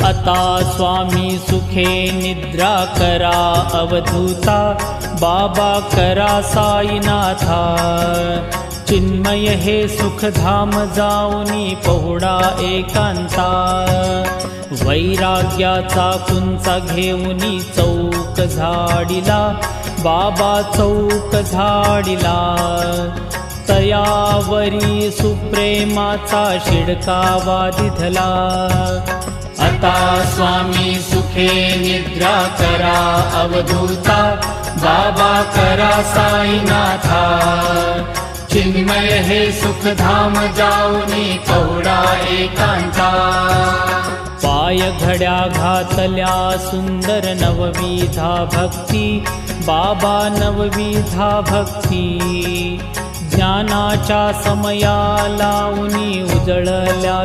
आता स्वामी सुखे निद्रा करा अवधूता, बाबा करा साईनाथा। चिन्मय हे सुखधाम जाऊनी पहुडा एकांता, वैराग्याचा कुंचा घेऊनी चौक झाडिला, बाबा चौक झाडिला। तयावरी सुप्रेमाचा शिडकावा दिधला, आता स्वामी सुखे निद्रा करा अवधूता, बाबा करा साईनाथा। चिन्मय हे सुखधाम जाऊनी पहुडा एकांता, पाय घड्या घातल्या सुंदर नवविधा भक्ती, बाबा नवविधा भक्ती। ज्ञानाच्या समया लावूनी उजळल्या